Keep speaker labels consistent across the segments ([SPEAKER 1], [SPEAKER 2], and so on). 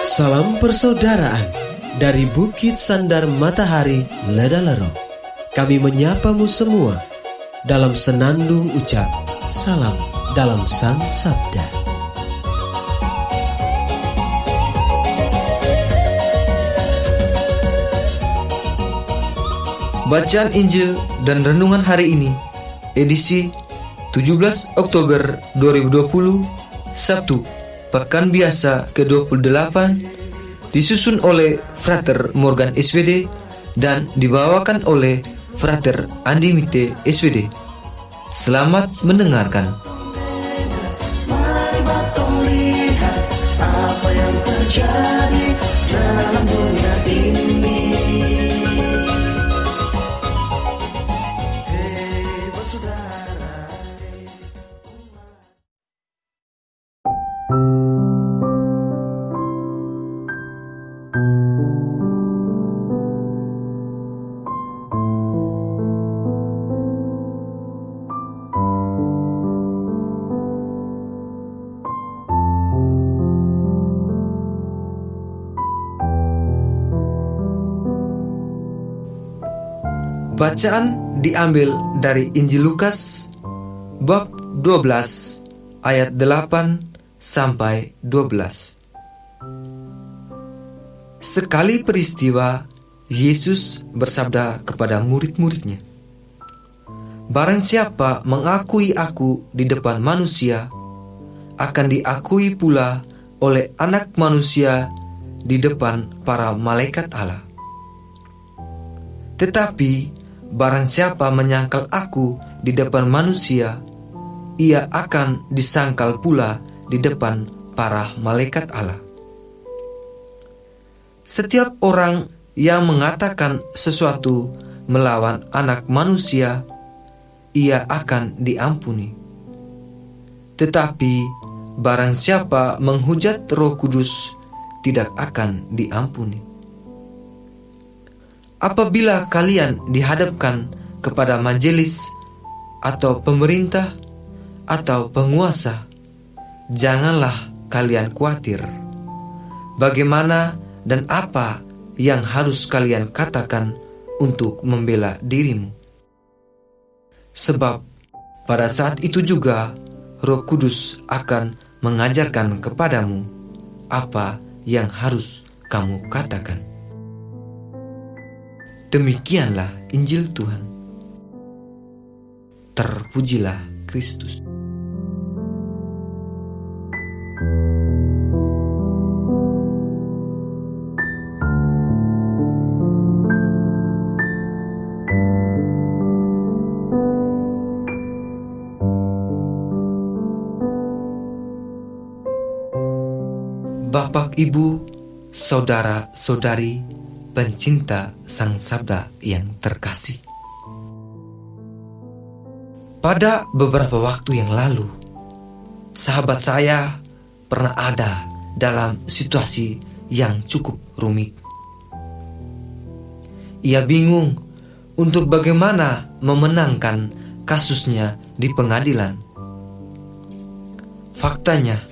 [SPEAKER 1] Salam persaudaraan dari Bukit Sandar Matahari Ledalero. Kami menyapamu semua dalam senandung ucap salam dalam Sang Sabda.
[SPEAKER 2] Bacaan Injil dan Renungan hari ini, edisi 17 Oktober 2020, Sabtu, Pekan Biasa ke-28, disusun oleh Frater Morgan SVD dan dibawakan oleh Frater Andi Mite SVD. Selamat mendengarkan.
[SPEAKER 3] Mari batong lihat apa yang terjadi dalam dunia ini.
[SPEAKER 2] Bacaan diambil dari Injil Lukas bab 12 ayat 8 sampai 12. Sekali peristiwa, Yesus bersabda kepada murid-muridnya, "Barang siapa mengakui aku di depan manusia, akan diakui pula oleh Anak Manusia di depan para malaikat Allah. Tetapi barang siapa menyangkal aku di depan manusia, ia akan disangkal pula di depan para malaikat Allah. Setiap orang yang mengatakan sesuatu melawan Anak Manusia, ia akan diampuni. Tetapi barang siapa menghujat Roh Kudus, tidak akan diampuni. Apabila kalian dihadapkan kepada majelis atau pemerintah atau penguasa, janganlah kalian khawatir bagaimana dan apa yang harus kalian katakan untuk membela dirimu. Sebab pada saat itu juga Roh Kudus akan mengajarkan kepadamu apa yang harus kamu katakan." Demikianlah Injil Tuhan. Terpujilah Kristus. Bapak, Ibu, saudara-saudari, pencinta Sang Sabda yang terkasih. Pada beberapa waktu yang lalu, sahabat saya pernah ada dalam situasi yang cukup rumit. Ia bingung untuk bagaimana memenangkan kasusnya di pengadilan. Faktanya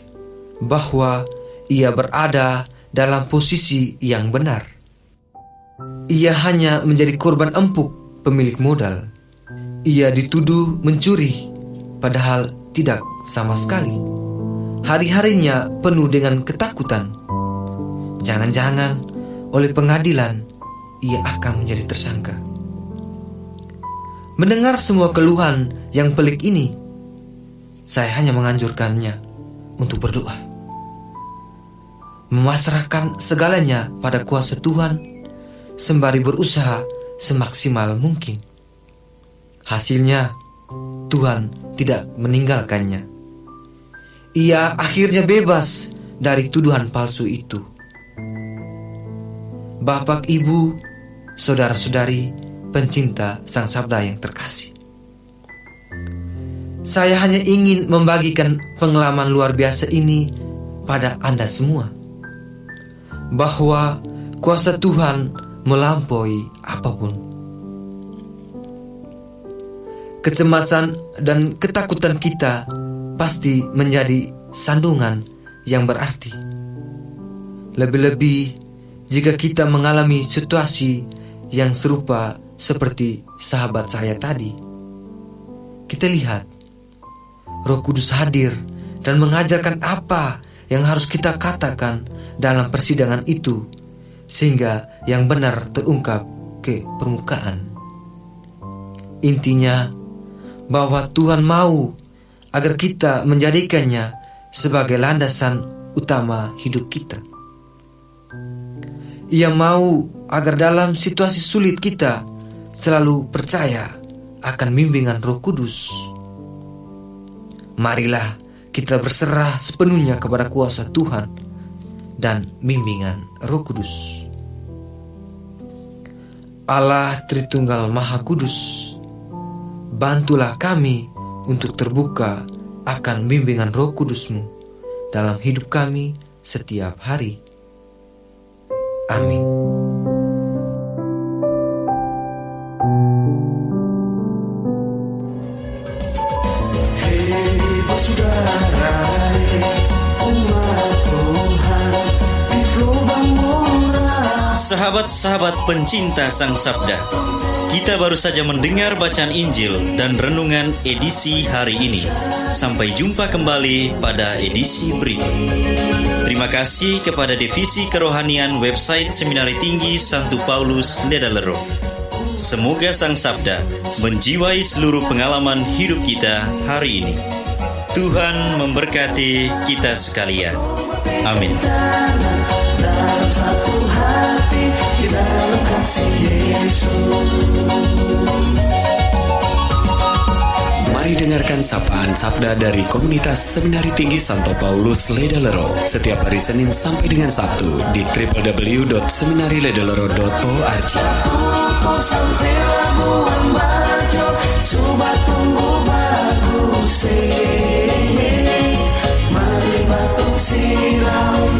[SPEAKER 2] bahwa ia berada dalam posisi yang benar. Ia hanya menjadi korban empuk pemilik modal. Ia dituduh mencuri, padahal tidak sama sekali. Hari-harinya penuh dengan ketakutan. Jangan-jangan oleh pengadilan ia akan menjadi tersangka. Mendengar semua keluhan yang pelik ini, saya hanya menganjurkannya untuk berdoa, memasrahkan segalanya pada kuasa Tuhan, sembari berusaha semaksimal mungkin. Hasilnya, Tuhan tidak meninggalkannya. Ia akhirnya bebas dari tuduhan palsu itu. Bapak, Ibu, saudara-saudari, pencinta Sang Sabda yang terkasih, saya hanya ingin membagikan pengalaman luar biasa ini pada Anda semua, bahwa kuasa Tuhan melampaui apapun. Kecemasan dan ketakutan kita pasti menjadi sandungan yang berarti. Lebih-lebih jika kita mengalami situasi yang serupa seperti sahabat saya tadi. Kita lihat Roh Kudus hadir dan mengajarkan apa yang harus kita katakan dalam persidangan itu, sehingga yang benar terungkap ke permukaan. Intinya bahwa Tuhan mau agar kita menjadikannya sebagai landasan utama hidup kita. Ia mau agar dalam situasi sulit kita selalu percaya akan bimbingan Roh Kudus. Marilah kita berserah sepenuhnya kepada kuasa Tuhan dan bimbingan Roh Kudus. Allah Tritunggal Maha Kudus, bantulah kami untuk terbuka akan bimbingan Roh Kudus-Mu dalam hidup kami setiap hari. Amin.
[SPEAKER 3] Hei saudara, umat Tuhan di gelombang murah.
[SPEAKER 4] Sahabat-sahabat pencinta Sang Sabda, kita baru saja mendengar bacaan Injil dan renungan edisi hari ini. Sampai jumpa kembali pada edisi berikut. Terima kasih kepada Divisi Kerohanian website Seminari Tinggi Santo Paulus Ledalero. Semoga Sang Sabda menjiwai seluruh pengalaman hidup kita hari ini. Tuhan memberkati kita sekalian. Amin.
[SPEAKER 3] Dalam satu hati, di dalam kasih Yesus.
[SPEAKER 5] Mari dengarkan sapaan sabda dari komunitas Seminari Tinggi Santo Paulus Ledalero setiap hari Senin sampai dengan Sabtu di www.seminariledalero.org.
[SPEAKER 3] Kau sampai Labuan Bajo, Sobat tunggu bagus. Mari batuk silau